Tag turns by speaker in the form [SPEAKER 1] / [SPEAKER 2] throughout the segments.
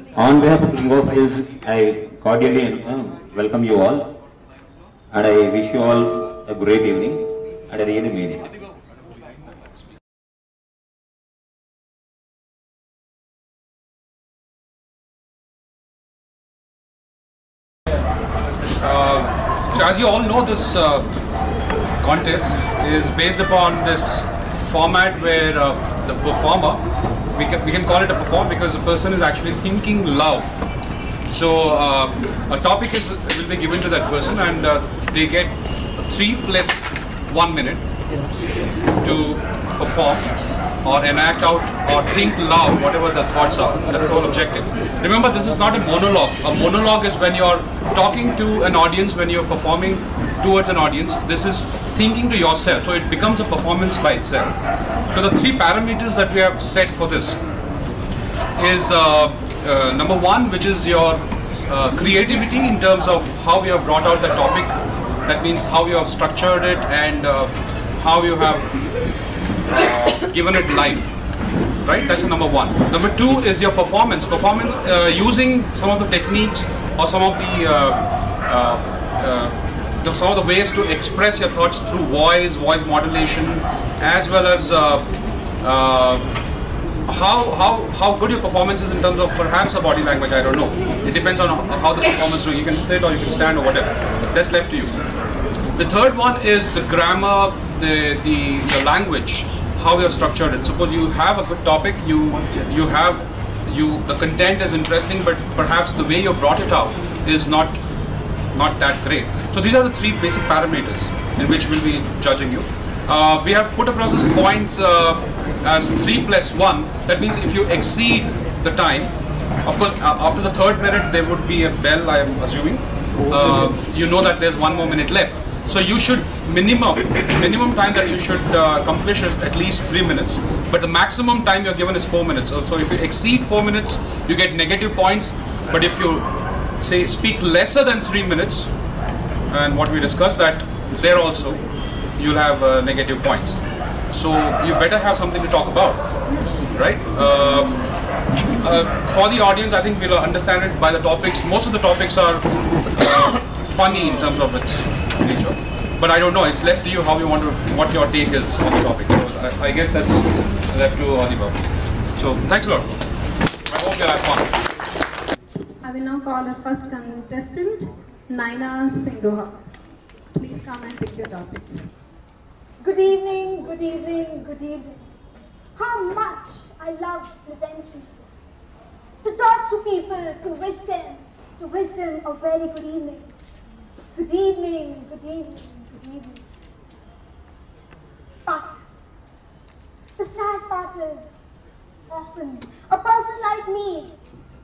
[SPEAKER 1] On behalf of Linguaphiles, I cordially welcome you all, and I wish you all a great evening, and I really mean it.
[SPEAKER 2] So as you all know, this contest is based upon this format where the performer, we can call it a perform because the person is actually thinking loud. So a topic will be given to that person, and they get 3 plus 1 minute to perform or enact out or think loud whatever the thoughts are. That's the whole objective. Remember, this is not a monologue. A monologue is when you're talking to an audience, when you're performing towards an audience. This is thinking to yourself, so it becomes a performance by itself. So the 3 parameters that we have set for this is number 1, which is your creativity in terms of how you have brought out the topic. That means how you have structured it and how you have given it life. Right? That's number 1. Number 2 is your performance. Performance using some of the techniques or some of the ways to express your thoughts through voice modulation, as well as how good your performance is in terms of perhaps a body language. I don't know. It depends on how the performance is doing. You can sit or you can stand or whatever. That's left to you. The third one is the grammar, the language, how you have structured it. Suppose you have a good topic, the content is interesting, but perhaps the way you brought it out is not that great. So these are the 3 basic parameters in which we'll be judging you. We have put across these points as 3 plus 1. That means if you exceed the time, of course, after the 3rd minute there would be a bell, I am assuming. You know that there's 1 more minute left. So you should minimum time that you should accomplish is at least 3 minutes. But the maximum time you're given is 4 minutes. So if you exceed 4 minutes, you get negative points. But if you speak lesser than 3 minutes, and what we discussed, that there also you'll have negative points. So you better have something to talk about, right? For the audience, I think we'll understand it by the topics. Most of the topics are funny in terms of its nature, but I don't know. It's left to you how you want to, what your take is on the topic. So I guess that's left to Adiba. So thanks a lot. I hope you have fun.
[SPEAKER 3] I will now call our first contestant, Naina Singh. Please come and pick your topic.
[SPEAKER 4] Good evening, good evening, good evening. How much I love pleasantries. To talk to people, to wish them a very good evening. Good evening, good evening, good evening. But the sad part is, often a person like me,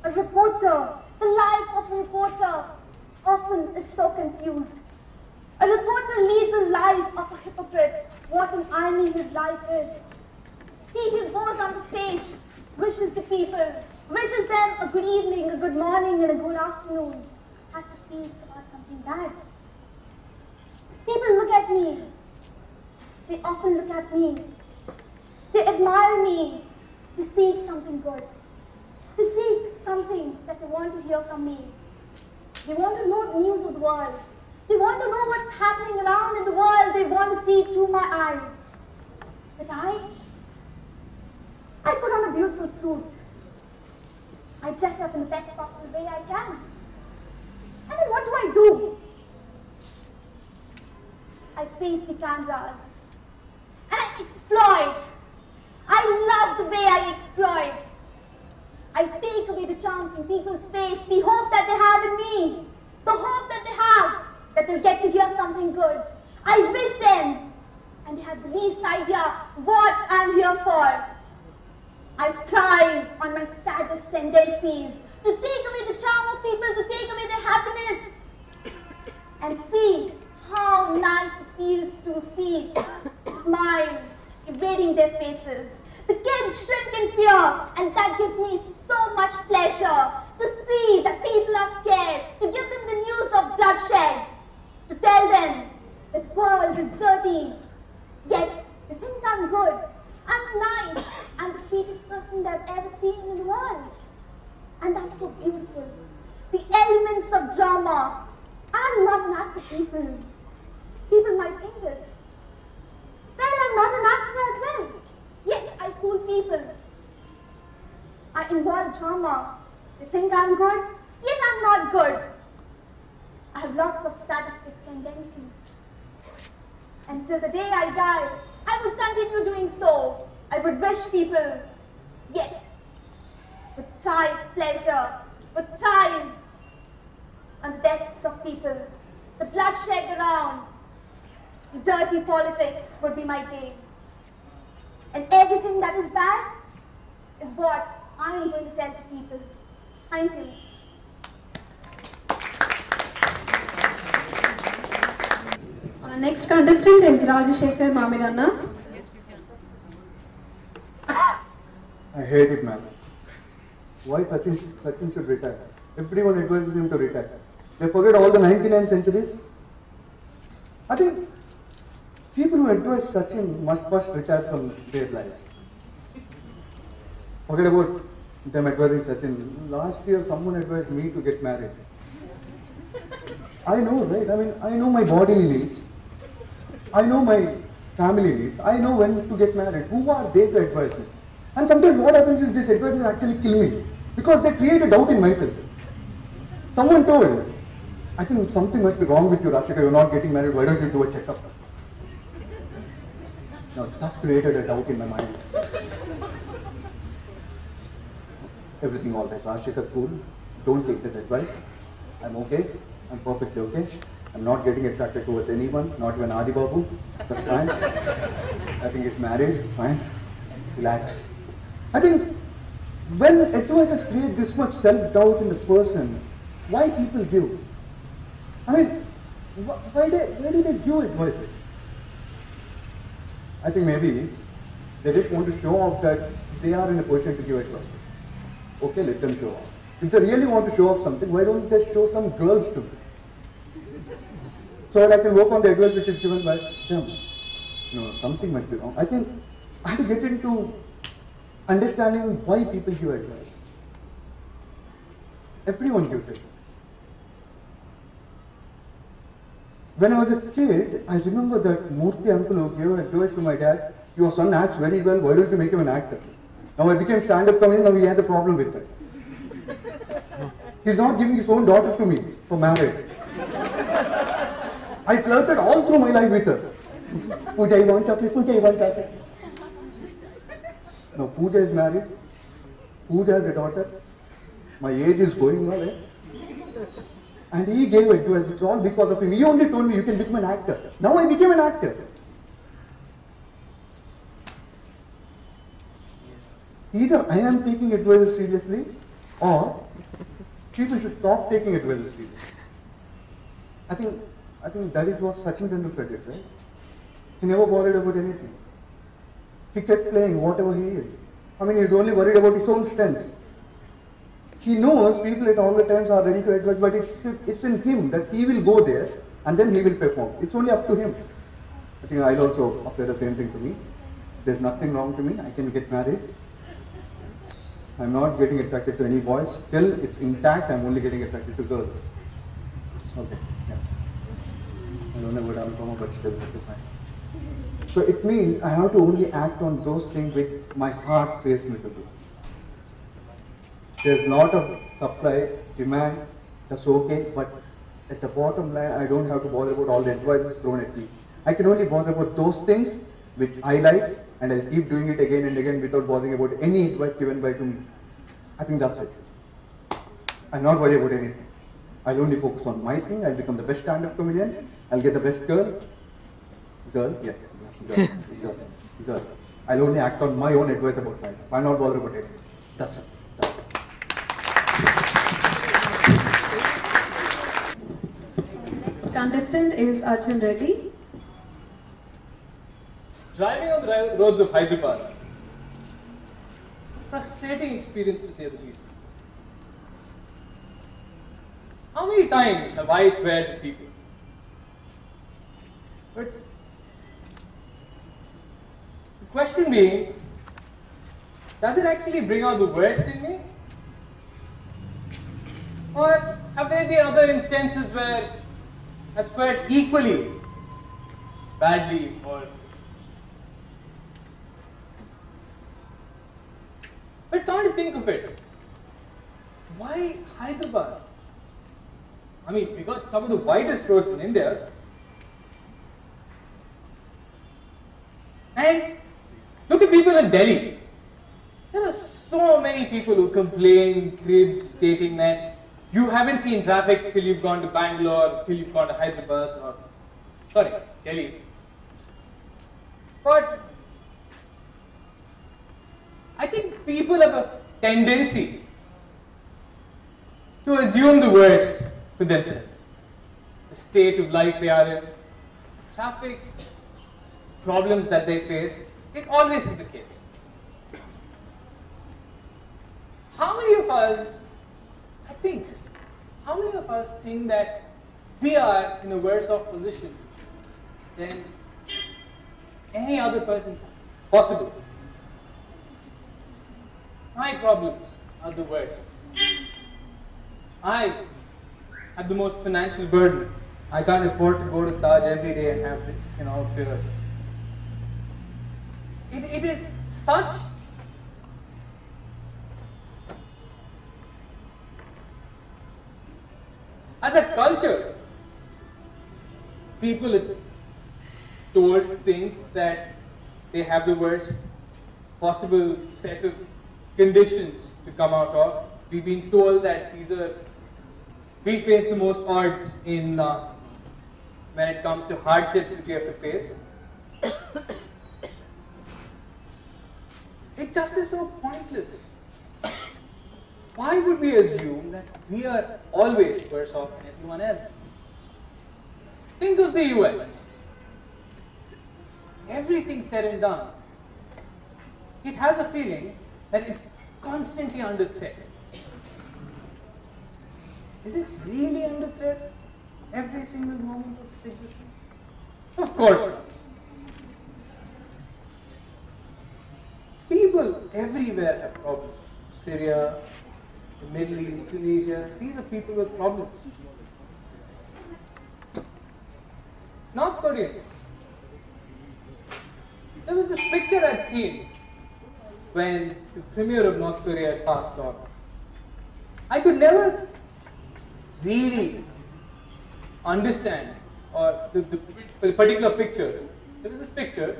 [SPEAKER 4] a reporter, the life of a reporter often is so confused. A reporter leads a life of a hypocrite. What an irony his life is. He goes on the stage, wishes the people, wishes them a good evening, a good morning, and a good afternoon, has to speak about something bad. People look at me. They often look at me. They admire me. They seek something good. They seek something that they want to hear from me. They want to know the news of the world. They want to know what's happening around in the world. They want to see through my eyes. But I put on a beautiful suit. I dress up in the best possible way I can. And then what do? I face the cameras. And I exploit. I love the way I exploit. I take away the charm from people's face, the hope that they have in me, the hope that they have that they'll get to hear something good. I wish them, and they have the least idea what I'm here for. I thrive on my saddest tendencies to take away the charm of people, to take away their happiness, and see how nice it feels to see smile evading their faces. The kids shrink in fear, and that gives me so much pleasure to see that people are scared, to give them the news of bloodshed, to tell them that the world is dirty, yet they think I'm good, I'm nice, I'm the sweetest person they've ever seen in the world. And that's so of drama. I'm not an actor, people. People might think this. Well, I'm not an actor as well. Yet I fool people. I involve drama. They think I'm good, yet I'm not good. I have lots of sadistic tendencies. Until the day I die, I would continue doing so. I would wish people, yet, with time, pleasure, with time, and the deaths of people, the bloodshed around, the dirty politics would be my game. And everything that is bad is what I am going to tell to people. Thank you.
[SPEAKER 3] Our next contestant is Rajashekar Mamidanna.
[SPEAKER 5] I hate it, man. Why Sachin should retire? Everyone advises him to retire. They forget all the 99 centuries. I think people who advise Sachin must first retire from their lives. Forget about them advising Sachin. Last year, someone advised me to get married. I know, right? I mean, I know my bodily needs. I know my family needs. I know when to get married. Who are they to advise me? And sometimes what happens is these advices actually kill me because they create a doubt in myself. Someone told, I think something must be wrong with you, Rashika. You're not getting married. Why don't you do a checkup? Now that created a doubt in my mind. Everything all right, Rashika, cool. Don't take that advice. I'm okay. I'm perfectly okay. I'm not getting attracted towards anyone, not even Adi Babu. That's fine. I think he's married. Fine. Relax. I think when advisors create this much self-doubt in the person, why people give? I mean, why do they give advices? I think maybe they just want to show off that they are in a position to give advice. Okay, let them show off. If they really want to show off something, why don't they show some girls to me? So that I can work on the advice which is given by them. No, something must be wrong. I think I have to get into understanding why people give advice. Everyone gives advice. When I was a kid, I remember that Murthy uncle who gave advice to my dad, your son acts very well, why don't you make him an actor? Now I became stand-up comedian, now he has a problem with that. He's not giving his own daughter to me for marriage. I flirted all through my life with her. Pooja, you want chocolate? Pooja, you want chocolate? Now Pooja is married. Pooja has a daughter. My age is going away. And he gave advice. It's all because of him. He only told me you can become an actor. Now I became an actor. Either I am taking advice seriously or people should stop taking advice seriously. I think that is what Sachin Tendulkar did, right? He never bothered about anything. He kept playing whatever he is. I mean, he's only worried about his own strengths. He knows people at all the times are ready to advise, but it's in him that he will go there and then he will perform. It's only up to him. I think I'll also apply the same thing to me. There's nothing wrong to me. I can get married. I'm not getting attracted to any boys. Till it's intact, I'm only getting attracted to girls. Okay. Yeah. I don't know what I'm talking about, but still, it's fine. So it means I have to only act on those things which my heart says me to do. There's a lot of supply, demand, that's okay, but at the bottom line, I don't have to bother about all the advices thrown at me. I can only bother about those things which I like, and I'll keep doing it again and again without bothering about any advice given by to me. I think that's it. I'll not worry about anything. I'll only focus on my thing. I'll become the best stand-up comedian. I'll get the best girl. Girl. I'll only act on my own advice about myself. I'll not bother about anything. That's it.
[SPEAKER 3] Next contestant is Arjun Reddy.
[SPEAKER 6] Driving on the roads of Hyderabad, a frustrating experience to say the least. How many times have I swear to people? But the question being, does it actually bring out the worst in me? Or have they there be other instances where I've fared equally badly or. But come to think of it, why Hyderabad? I mean, we got some of the widest roads in India. And look at people in Delhi. There are so many people who complain, crib, stating that you haven't seen traffic till you've gone to Bangalore, till you've gone to Hyderabad, or sorry, Delhi. But I think people have a tendency to assume the worst for themselves. The state of life they are in, traffic, problems that they face, it always is the case. How many of us think that we are in a worse off position than any other person possible? My problems are the worst. I have the most financial burden. I can't afford to go to Taj every day and have the, It is such as a culture, people are told to think that they have the worst possible set of conditions to come out of. We've been told that we face the most odds in when it comes to hardships that we have to face. It just is so pointless. Why would we assume that we are always worse off than everyone else? Think of the US. Everything said and done, it has a feeling that it's constantly under threat. Is it really under threat every single moment of its existence? Of course not. People everywhere have problems. Syria, the Middle East, Tunisia, these are people with problems. North Koreans. There was this picture I'd seen when the premier of North Korea had passed on. I could never really understand the particular picture. There was this picture.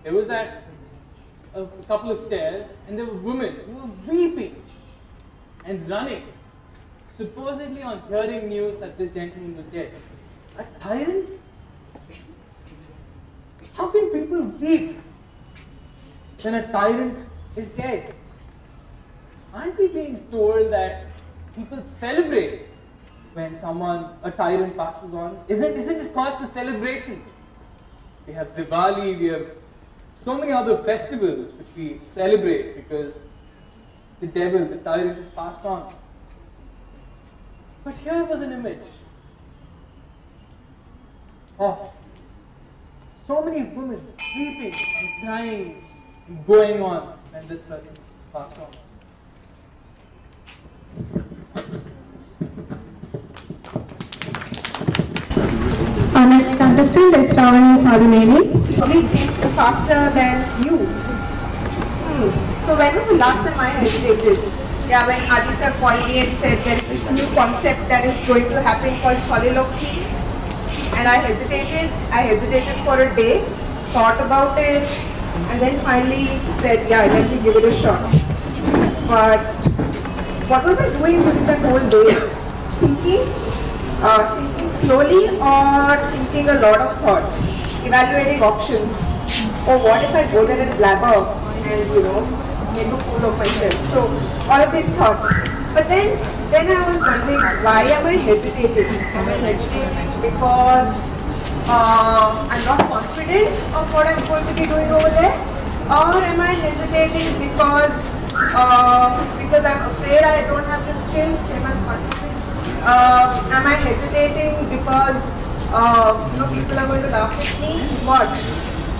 [SPEAKER 6] It was at a couple of stairs, and there were women who were weeping and running, supposedly on hearing news that this gentleman was dead. A tyrant? How can people weep when a tyrant is dead? Aren't we being told that people celebrate when a tyrant passes on? Isn't it cause for celebration? We have Diwali, we have so many other festivals which we celebrate because the devil, the tyrant, is passed on. But here was an image of so many women weeping and crying and going on when this person is passed on.
[SPEAKER 3] Our next contestant is Ravani Sadhaneni.
[SPEAKER 7] Probably thinks faster than you. So when was the last time I hesitated? Yeah, when Adi sir called me and said there is this new concept that is going to happen called Soliloquy. And I hesitated for a day, thought about it, and then finally said, yeah, let me give it a shot. But what was I doing during that whole day? Thinking slowly or thinking a lot of thoughts, evaluating options. Or what if I go there and blabber and make a fool of myself? So all of these thoughts. But then I was wondering, why am I hesitating? Am I hesitating because I'm not confident of what I'm going to be doing over there? Or am I hesitating because I'm afraid I don't have the skills, same as confident? Am I hesitating because people are going to laugh at me? What?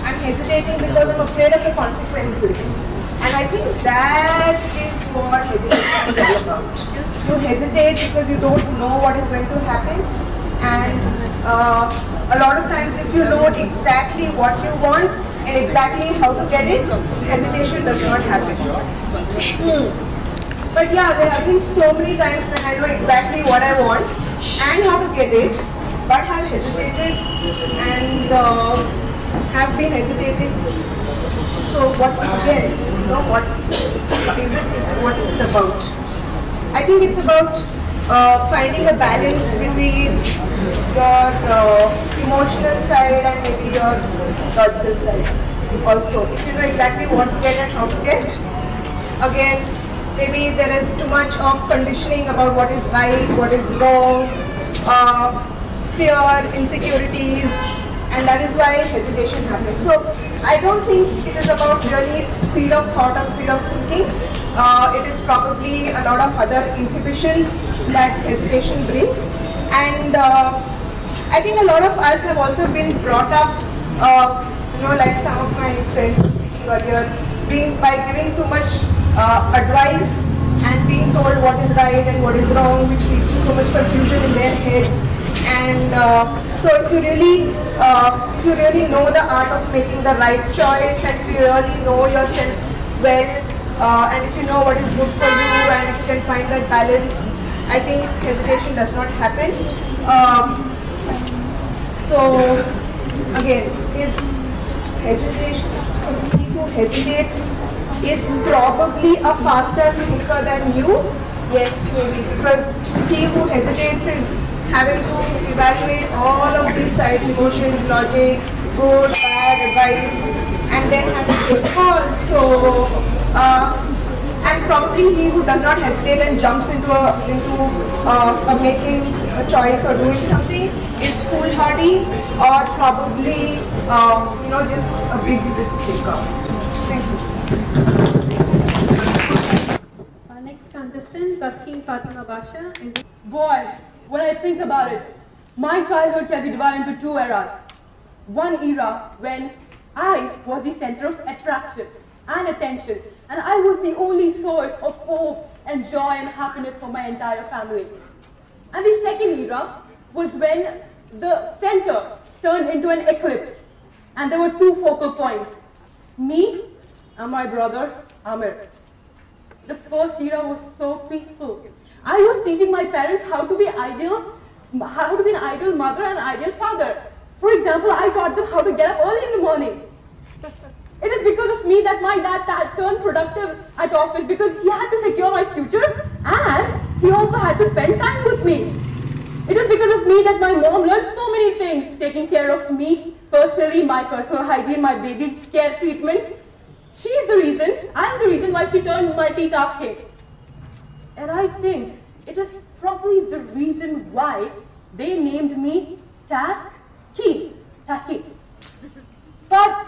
[SPEAKER 7] I'm hesitating because I'm afraid of the consequences. And I think that is what hesitation is all about. You hesitate because you don't know what is going to happen, and a lot of times if you know exactly what you want and exactly how to get it, hesitation does not happen. But yeah, there have been so many times when I know exactly what I want and how to get it, but have hesitated and have been hesitating. So what again? What is it? What is it about? I think it's about finding a balance between your emotional side and maybe your logical side. Also, if you know exactly what to get and how to get, again, maybe there is too much of conditioning about what is right, what is wrong, fear, insecurities, and that is why hesitation happens. So I don't think it is about really speed of thought or speed of thinking. It is probably a lot of other inhibitions that hesitation brings. And I think a lot of us have also been brought up, like some of my friends were speaking earlier, by giving too much advice and being told what is right and what is wrong, which leads to so much confusion in their heads. And so if you really know the art of making the right choice, and if you really know yourself well, and if you know what is good for you, and if you can find that balance, I think hesitation does not happen. So again, is hesitation, somebody who hesitates is probably a faster thinker than you? Yes, maybe, because he who hesitates is having to evaluate all of these side emotions, logic, good, bad, advice, and then has to take calls. So, and probably he who does not hesitate and jumps into making a choice or doing something is foolhardy, or probably just a big risk taker. Thank you.
[SPEAKER 3] Our next contestant, Taskin Fatima Basha, is.
[SPEAKER 8] Boy, when I think about it, my childhood can be divided into two eras. One era when I was the center of attraction and attention, and I was the only source of hope and joy and happiness for my entire family. And the second era was when the center turned into an eclipse, and there were two focal points, me and my brother Amir. The first era was so peaceful. I was teaching my parents how to be an ideal mother and ideal father. For example, I taught them how to get up early in the morning. It is because of me that my dad turned productive at office, because he had to secure my future and he also had to spend time with me. It is because of me that my mom learned so many things, taking care of me personally, my personal hygiene, my baby care treatment. I am the reason why she turned multitasking. And I think it is probably the reason why they named me Tasky. But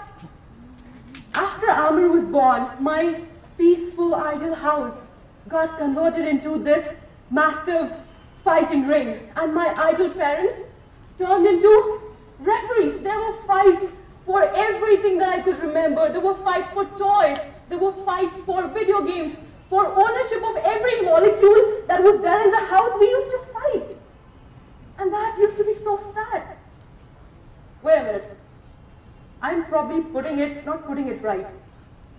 [SPEAKER 8] after Amir was born, my peaceful, ideal house got converted into this massive fighting ring, and my ideal parents turned into referees. There were fights for everything that I could remember. There were fights for toys. There were fights for video games. For ownership of every molecule that was there in the house, we used to fight. And that used to be so sad. Wait a minute. I'm probably not putting it right.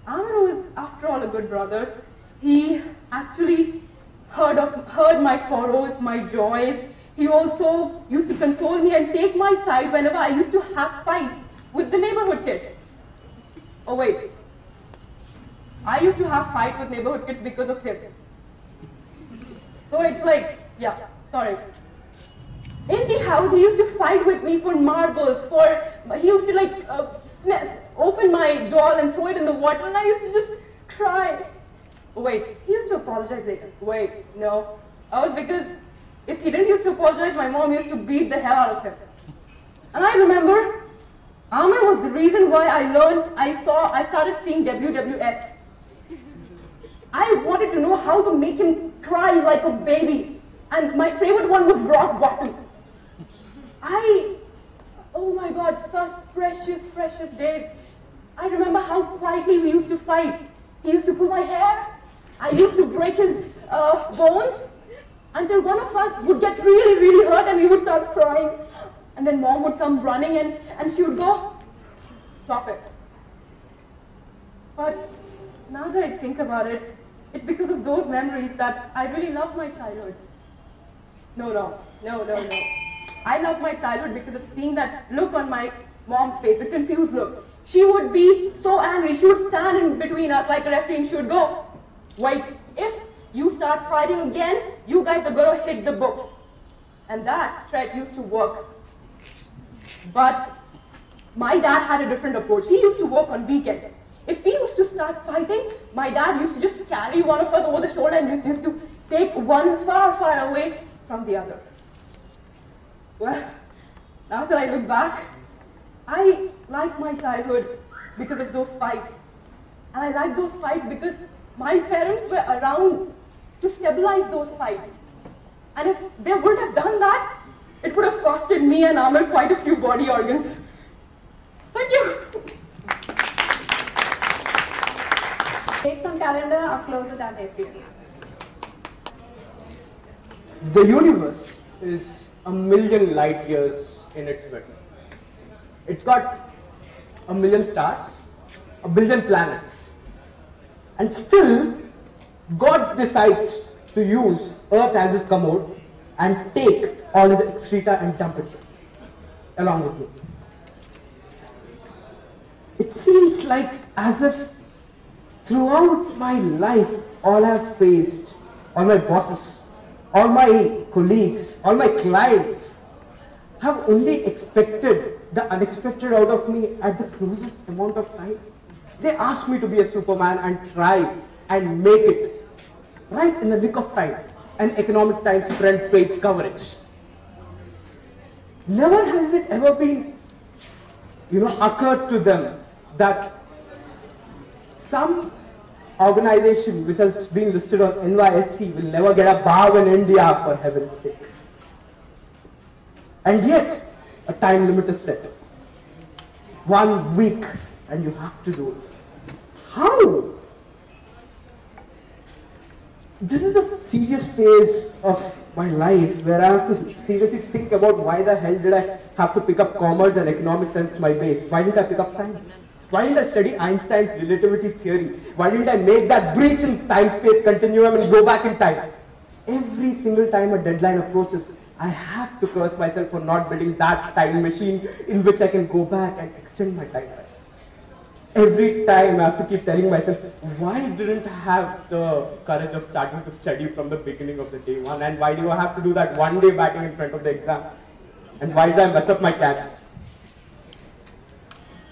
[SPEAKER 8] Amir was, after all, a good brother. He actually heard my sorrows, my joys. He also used to console me and take my side whenever I used to have fight with the neighborhood kids. Oh wait, I used to have fight with neighborhood kids because of him. So it's like, yeah, sorry. In the house, he used to fight with me for marbles, he used to open my doll and throw it in the water, and I used to just cry. Wait, he used to apologize later. Wait, no. That was because if he didn't used to apologize, my mom used to beat the hell out of him. And I remember, Amir was the reason why I started seeing WWF. I wanted to know how to make him cry like a baby. And my favorite one was rock bottom. Oh my God, such precious, precious days. I remember how quietly we used to fight. He used to pull my hair. I used to break his bones until one of us would get really, really hurt and we would start crying. And then mom would come running and she would go, stop it. But now that I think about it, it's because of those memories that I really love my childhood. No. I love my childhood because of seeing that look on my mom's face, the confused look. She would be so angry. She would stand in between us like a referee and she would go, wait, if you start fighting again, you guys are going to hit the books. And that threat used to work. But my dad had a different approach. He used to work on weekends. If we used to start fighting, my dad used to just carry one of us over the shoulder and just used to take one far, far away from the other. Well, now that I look back, I like my childhood because of those fights. And I like those fights because my parents were around to stabilize those fights. And if they wouldn't have done that, it would have costed me and Amar quite a few body organs. Thank you.
[SPEAKER 3] Dates on calendar are closer than they appear.
[SPEAKER 9] The universe is a million light years in its width. It's got a million stars, a billion planets, and still God decides to use Earth as his commode and take all his excreta and dump it along with me. It seems like as if throughout my life, all I've faced, all my bosses, all my colleagues, all my clients have only expected the unexpected out of me at the closest amount of time. They asked me to be a Superman and try and make it right in the nick of time, an Economic Times front page coverage. Never has it ever been, occurred to them that some organization which has been listed on NYSC will never get a bow in India, for heaven's sake. And yet, a time limit is set. 1 week, and you have to do it. How? This is a serious phase of my life where I have to seriously think about why the hell did I have to pick up commerce and economics as my base? Why didn't I pick up science? Why didn't I study Einstein's relativity theory? Why didn't I make that breach in time-space continuum and go back in time? Every single time a deadline approaches, I have to curse myself for not building that time machine in which I can go back and extend my timeline. Every time I have to keep telling myself, why didn't I have the courage of starting to study from the beginning of the day one? And why do I have to do that one day batting in front of the exam? And why did I mess up my cat?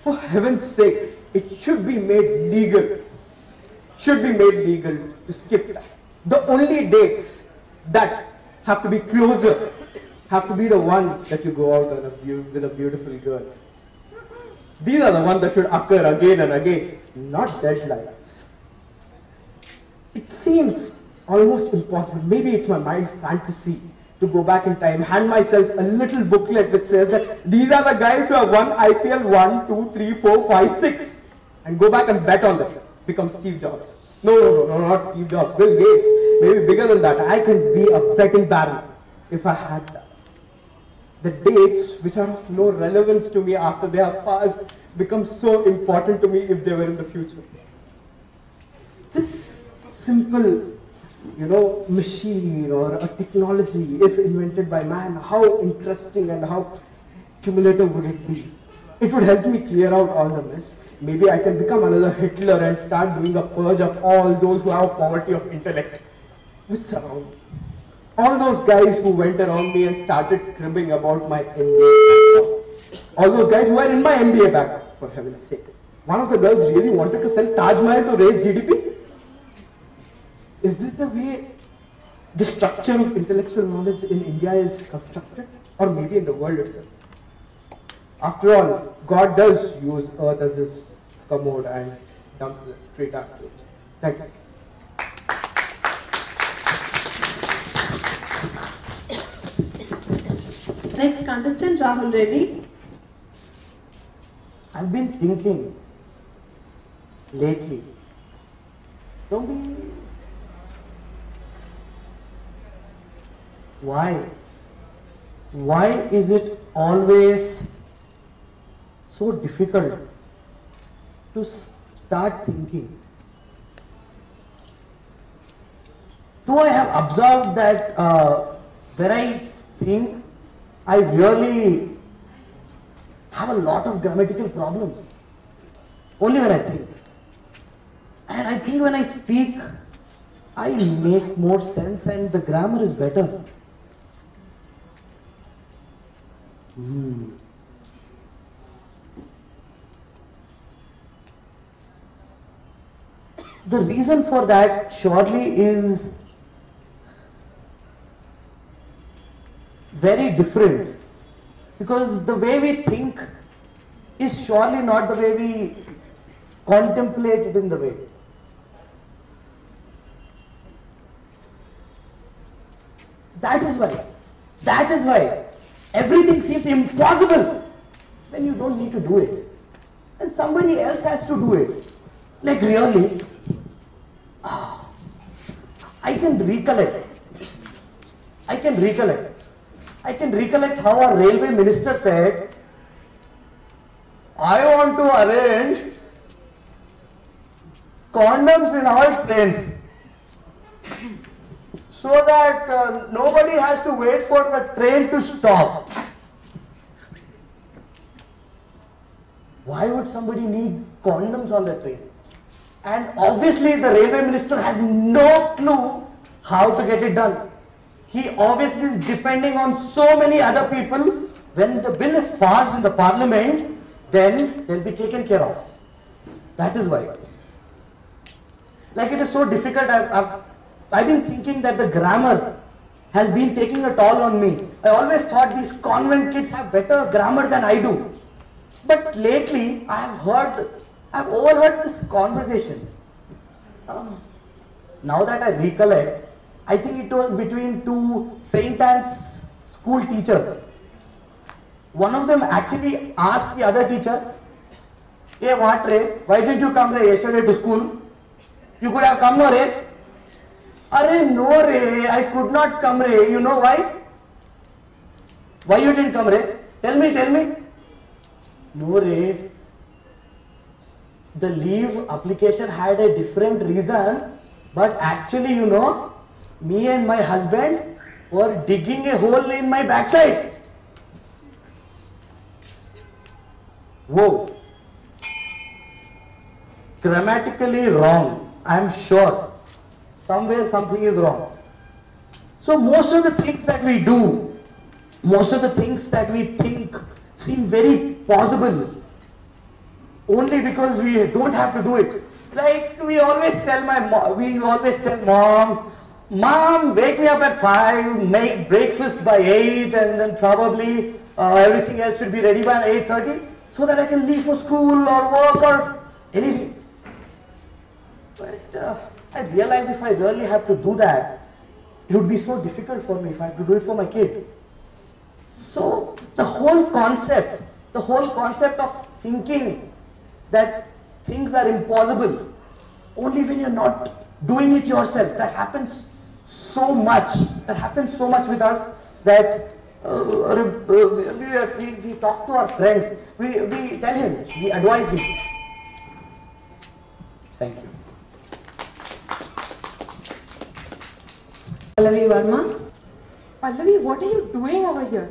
[SPEAKER 9] For heaven's sake, it should be made legal. Should be made legal to skip that. The only dates that have to be closer have to be the ones that you go out on with a beautiful girl. These are the ones that should occur again and again, not deadlines. It seems almost impossible. Maybe it's my mind fantasy to go back in time, hand myself a little booklet which says that these are the guys who have won IPL 1, 2, 3, 4, 5, 6, and go back and bet on them. Become Steve Jobs. No, not Steve Jobs. Bill Gates. Maybe bigger than that. I can be a betting baron if I had that. The dates which are of no relevance to me after they have passed become so important to me if they were in the future. This simple, machine or a technology, if invented by man, how interesting and how cumulative would it be? It would help me clear out all the mess. Maybe I can become another Hitler and start doing a purge of all those who have poverty of intellect which surround me. All those guys who went around me and started cribbing about my MBA. All those guys who were in my MBA bag, for heaven's sake. One of the girls really wanted to sell Taj Mahal to raise GDP? Is this the way the structure of intellectual knowledge in India is constructed? Or maybe in the world itself? After all, God does use Earth as his commode and dumps the straight after it. Thank you.
[SPEAKER 3] Next contestant, Rahul Reddy.
[SPEAKER 9] I've been thinking lately
[SPEAKER 10] Don't be. Why? Why is it always so difficult to start thinking? Though I have observed that when I think, I really have a lot of grammatical problems. Only when I think. And I think when I speak, I make more sense and the grammar is better. The reason for that surely is very different, because the way we think is surely not the way we contemplate it in the way. That is why everything seems impossible when you don't need to do it. And somebody else has to do it. Like really, I can recollect how our railway minister said, I want to arrange condoms in all trains so that nobody has to wait for the train to stop. Why would somebody need condoms on the train? And obviously the railway minister has no clue how to get it done. He obviously is depending on so many other people. When the bill is passed in the parliament, then they'll be taken care of. That is why. Like it is so difficult. I've been thinking that the grammar has been taking a toll on me. I always thought these convent kids have better grammar than I do. But lately, I've overheard this conversation. Now that I recollect, I think it was between two St. Anne's school teachers. One of them actually asked the other teacher, "Hey, what Ray? Why didn't you come Ray yesterday to school? You could have come, no Ray?" "Arey, no Ray, I could not come Ray. You know why? Why you didn't come Ray? Tell me. "No Ray, the leave application had a different reason, but actually you know, me and my husband were digging a hole in my backside." Whoa. Grammatically wrong, I am sure. Somewhere something is wrong. So most of the things that we do, most of the things that we think seem very possible only because we don't have to do it. Like we always tell mom, wake me up at 5, make breakfast by 8, and then probably everything else should be ready by 8:30 so that I can leave for school or work or anything. But I realize if I really have to do that, it would be so difficult for me if I have to do it for my kid. So the whole concept of thinking that things are impossible only when you're not doing it yourself, that happens so much with us that we talk to our friends, we tell him, we advise him. Thank you.
[SPEAKER 3] Pallavi Verma.
[SPEAKER 8] Pallavi, what are you doing over here?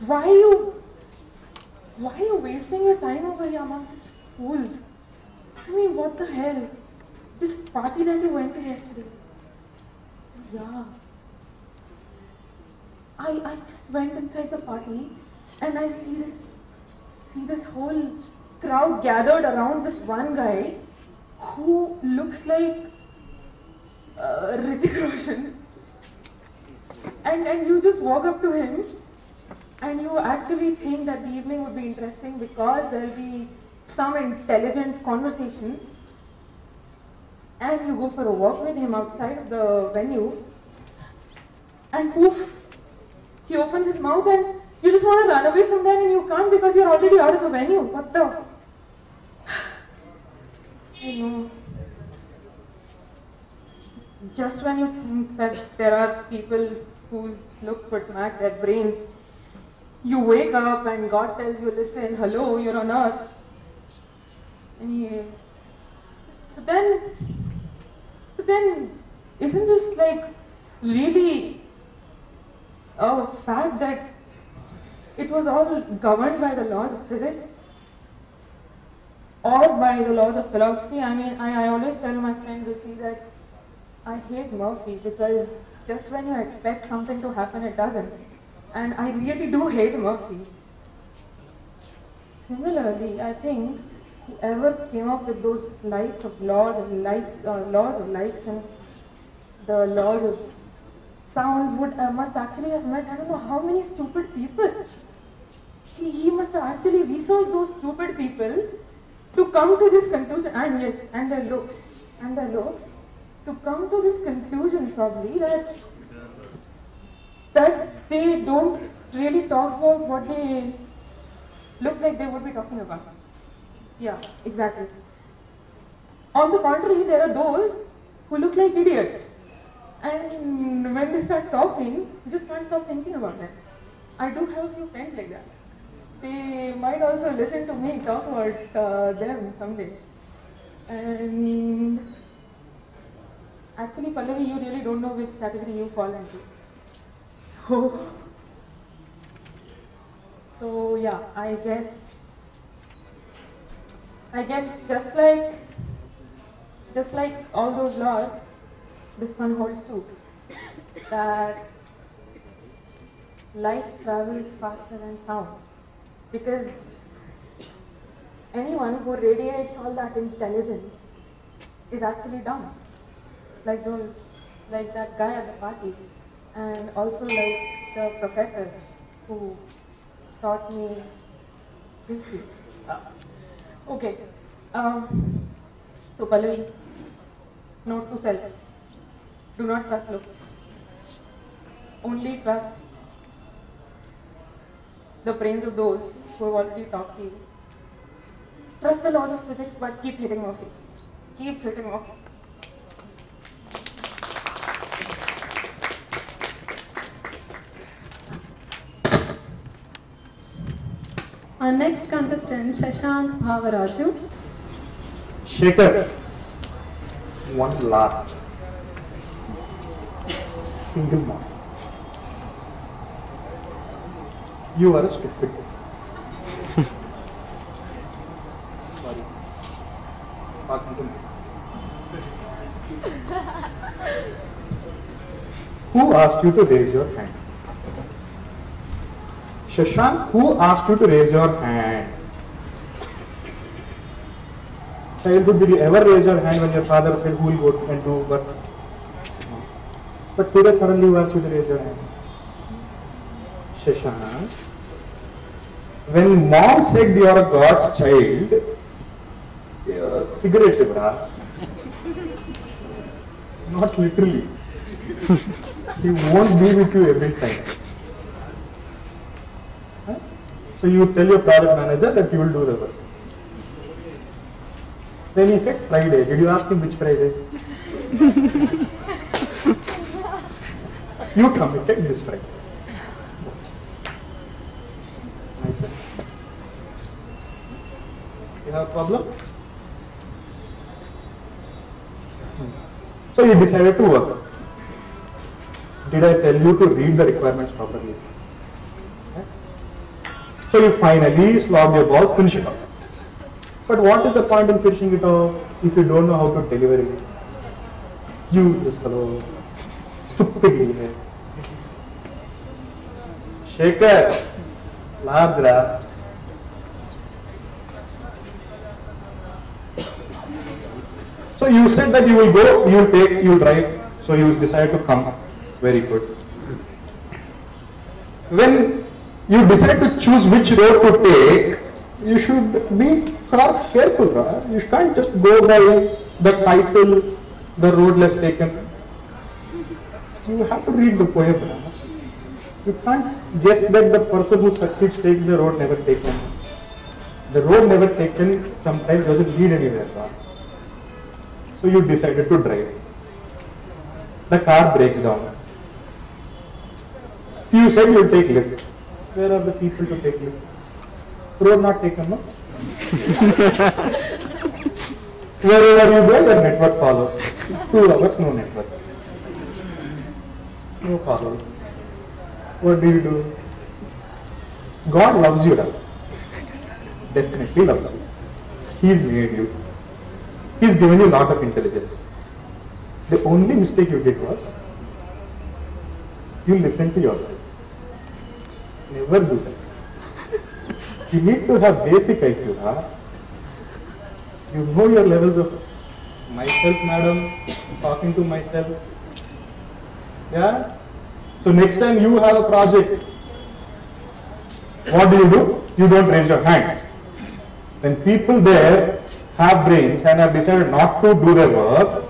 [SPEAKER 8] Why are you wasting your time over here among such fools? I mean, what the hell? This party that you went to yesterday. Yeah. I just went inside the party and I see this whole crowd gathered around this one guy who looks like Hrithik Roshan. And you just walk up to him and you actually think that the evening would be interesting because there will be some intelligent conversation, and you go for a walk with him outside of the venue, and poof, he opens his mouth and you just want to run away from there and you can't because you're already out of the venue. What the? I know.
[SPEAKER 7] just when you think that there are people whose looks would match their brains, you wake up and God tells you, listen, hello, you're on earth. But then, isn't this like really a fact that it was all governed by the laws of physics? Or by the laws of philosophy? I mean, I always tell my friend Ruchi that I hate Murphy because just when you expect something to happen, it doesn't. And I really do hate Murphy. Similarly, I think whoever came up with those laws of lights and the laws of sound must actually have met I don't know how many stupid people. He must have actually researched those stupid people to come to this conclusion, and yes, and their looks, to come to this conclusion probably that they don't really talk about what they look like they would be talking about. Yeah, exactly. On the contrary, there are those who look like idiots. And when they start talking, you just can't stop thinking about them. I do have a few friends like that. They might also listen to me talk about them someday. And actually, Pallavi, you really don't know which category you fall into. Oh. So yeah, I guess just like all those laws, this one holds too. That light travels faster than sound. Because anyone who radiates all that intelligence is actually dumb. Like that guy at the party, and also like the professor who taught me history. Okay. So Pallavi, note to self: do not trust looks. Only trust the brains of those who have already talked to you. Trust the laws of physics, but keep hitting Murphy. Keep hitting Murphy.
[SPEAKER 3] Our next contestant, Shashank Bhavaraju.
[SPEAKER 10] Shekhar, one large, single malt. You are a stupid. Sorry. Who asked you to raise your hand? Shashank, who asked you to raise your hand? Childhood, did you ever raise your hand when your father said who will go and do work? No. But today suddenly you asked you to raise your hand. Shashank, when mom said you are a God's child, figurative, brah. Not literally. He won't be with you every time. Huh? So you tell your project manager that you will do the work. Then he said Friday. Did you ask him which Friday? You committed this Friday. I said, you have a problem? So you decided to work. Did I tell you to read the requirements properly? Okay. So you finally slogged your balls, finish it off. But what is the point in finishing it off if you don't know how to deliver it? Useless fellow. Stupid idiot. Shekhar, large ra. So you said that you will go, you will take, you will drive. So you decided to come. Very good. When you decide to choose which road to take, you should be careful, right? You can't just go by the title, the road less taken. You have to read the poem, right? You can't guess that the person who succeeds takes the road never taken. The road never taken sometimes doesn't lead anywhere, right? So you decided to drive.
[SPEAKER 5] The car breaks down. You said you'll take lift. Where are the people to take lift? Road not taken, no? Wherever you go, your network follows. 2 hours, no network. No follow. What do you do? God loves you, right? Definitely loves you. He's made you. He's given you a lot of intelligence. The only mistake you did was, you listened to yourself. Never do that. You need to have basic IQ. Huh? You know your levels of myself, madam, talking to myself. Yeah? So next time you have a project, what do? You don't raise your hand. When people there have brains and have decided not to do their work,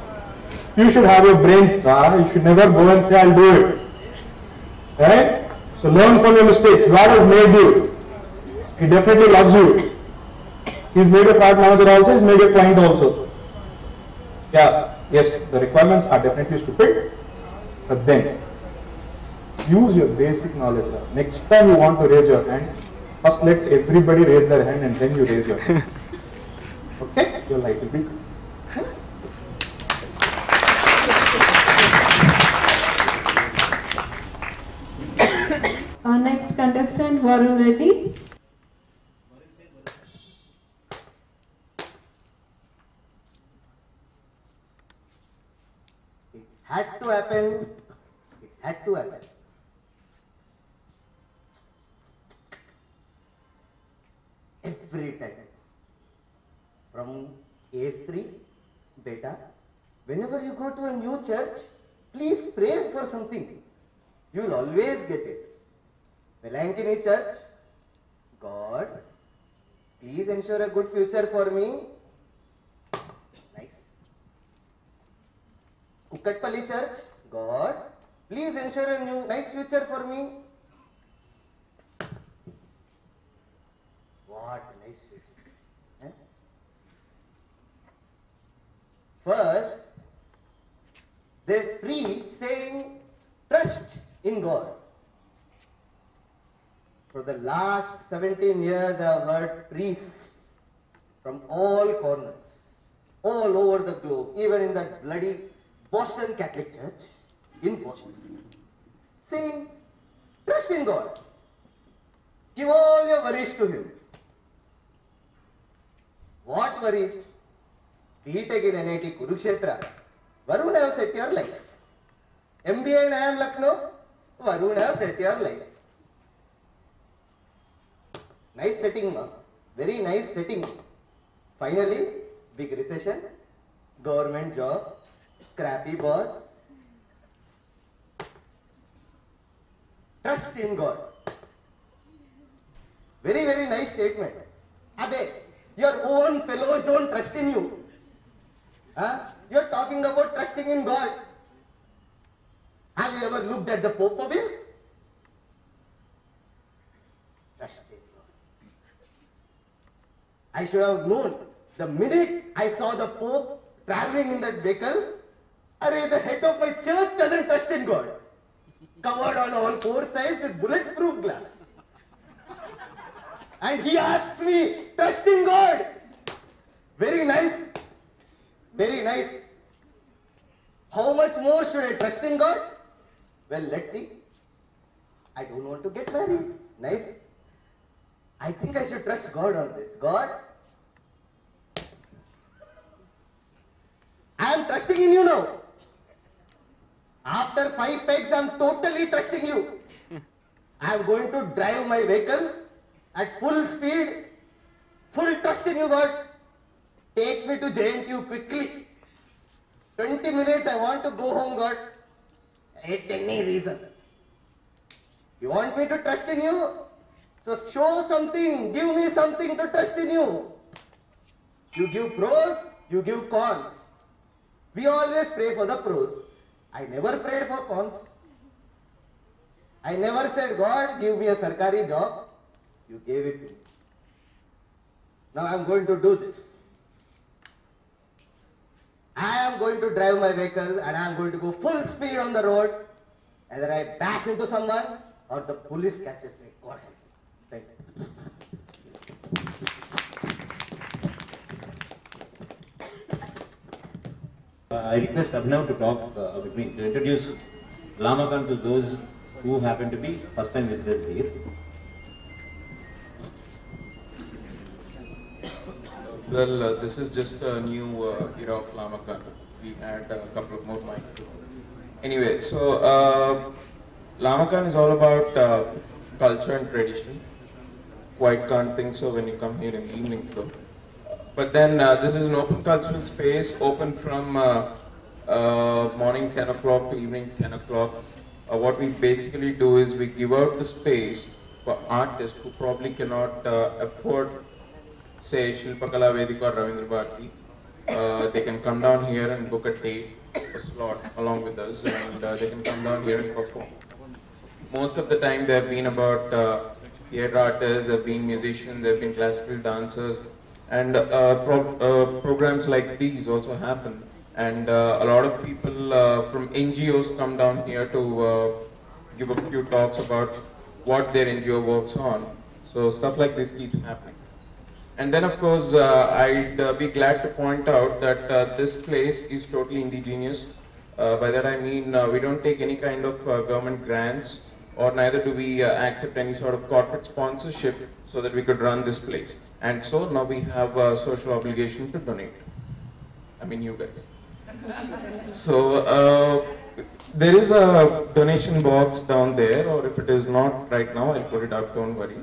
[SPEAKER 5] you should have your brain. You should never go and say, I'll do it. Right? So learn from your mistakes. God has made you. He definitely loves you. He's made your product manager also, he's made your client also. Yeah, yes, the requirements are definitely stupid, but then use your basic knowledge. Next time you want to raise your hand, first let everybody raise their hand and then you raise your hand. Okay? Your life will be good.
[SPEAKER 3] Our next contestant, Varun Reddy.
[SPEAKER 10] Had to happen. It had to happen. Every time. From AS3, beta, whenever you go to a new church, please pray for something. You will always get it. Velankini Church, God, please ensure a good future for me. Nice. Kukatpalli Church, God, please ensure a nice future for me. What a nice future. Eh? First, they preach saying, trust in God. For the last 17 years, I have heard priests from all corners, all over the globe, even in that bloody Boston Catholic Church in Boston, saying, trust in God. Give all your worries to Him. What worries? B.Tech in NIT Kurukshetra, Varun have set your life. MBA in IIM Lucknow, Varun have set your life. Nice setting, ma. Very nice setting. Finally, big recession, government job, crappy boss. Trust in God. Very, very nice statement. Abe, your own fellows don't trust in you. Huh? You're talking about trusting in God. Have you ever looked at the Pope mobile? Trust in God. I should have known. The minute I saw the Pope traveling in that vehicle, the head of my church doesn't trust in God. Covered on all 4 sides with bulletproof glass. And he asks me, trust in God. Very nice. Very nice. How much more should I trust in God? Well, let's see. I don't want to get married. Nice. I think I should trust God on this. God, I am trusting in you now. After 5 pegs, I am totally trusting you. I am going to drive my vehicle at full speed. Full trust in you, God. Take me to JNTU quickly. 20 minutes, I want to go home, God. At any reason. You want me to trust in you? So show something. Give me something to trust in you. You give pros, you give cons. We always pray for the pros. I never prayed for cons. I never said, God, give me a sarkari job. You gave it to me. Now I am going to do this.
[SPEAKER 11] I am going to drive my vehicle and I am going to go full speed on the road. Either I bash into someone or the police catches me. God help me. Thank you.
[SPEAKER 1] I request Abhinav to talk with me, to introduce Lamakan to those who happen to be first time visitors here.
[SPEAKER 12] Well, this is just a new era of Lamakan. We had a couple of more mics before. Anyway, so Lamakan is all about culture and tradition. Quite can't think so when you come here in the evenings though. But then this is an open cultural space, open from morning 10 o'clock to evening 10 o'clock. What we basically do is we give out the space for artists who probably cannot afford, say, Shilpakala Vedika or Ravindra Bharati. They can come down here and book a date, a slot along with us, and they can come down here and perform. Most of the time there have been about theatre artists, there have been musicians, there have been classical dancers, and programs like these also happen. And a lot of people from NGOs come down here to give a few talks about what their NGO works on. So stuff like this keeps happening. And then of course, I'd be glad to point out that this place is totally indigenous. By that I mean, we don't take any kind of government grants, or neither do we accept any sort of corporate sponsorship so that we could run this place. And so now we have a social obligation to donate. I mean you guys. So there is a donation box down there, or if it is not right now, I'll put it up, don't worry.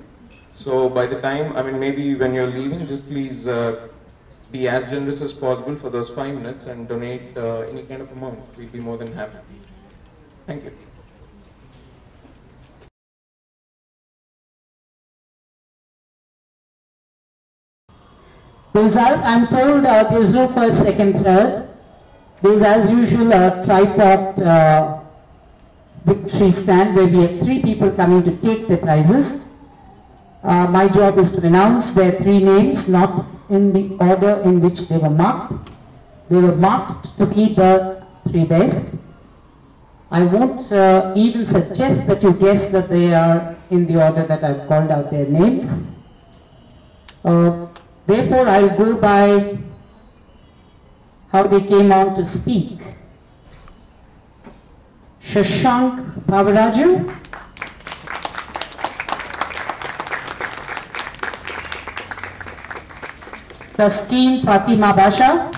[SPEAKER 12] So by the time, I mean maybe when you're leaving, just please be as generous as possible for those 5 minutes and donate any kind of amount. We'll be more than happy. Thank you.
[SPEAKER 13] The result, I'm told there is no first, second, third. There is as usual a tripod victory stand where we have 3 people coming to take their prizes. My job is to announce their 3 names, not in the order in which they were marked. They were marked to be the 3 best. I won't even suggest that you guess that they are in the order that I've called out their names. Therefore, I'll go by how they came on to speak. Shashank Bhavaraju, Taskeen Fatima Basha,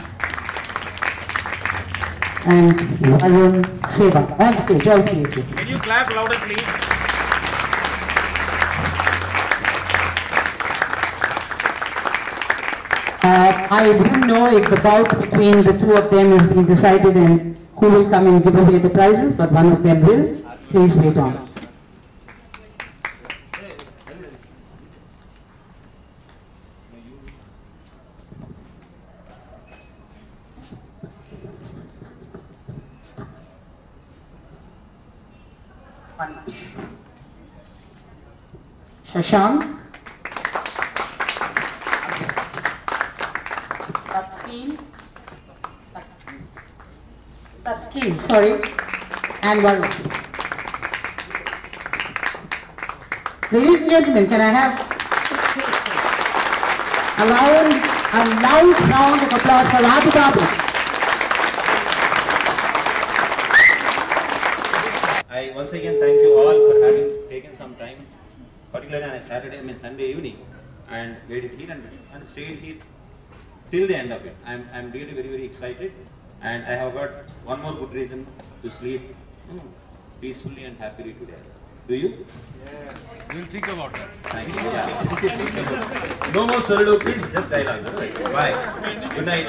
[SPEAKER 13] and Varun Seva. On stage, all 3 of you.
[SPEAKER 14] Can you clap louder, please?
[SPEAKER 13] I wouldn't know if the bout between the 2 of them has been decided and who will come and give away the prizes, but one of them will. Please wait on. Shashank. Taskeen, sorry, and Varun. Ladies and gentlemen, can I have a loud round of applause for Radhi Babu?
[SPEAKER 1] I once again thank you all for having taken some time, particularly on a Saturday, Sunday evening, and waited here and stayed here till the end of it. I'm really very excited, and I have got one more good reason to sleep peacefully and happily today. Do you?
[SPEAKER 2] Yeah. We'll think about that.
[SPEAKER 1] Thank you. Yeah. No more soliloquies, just dialogue. Bye. Good night.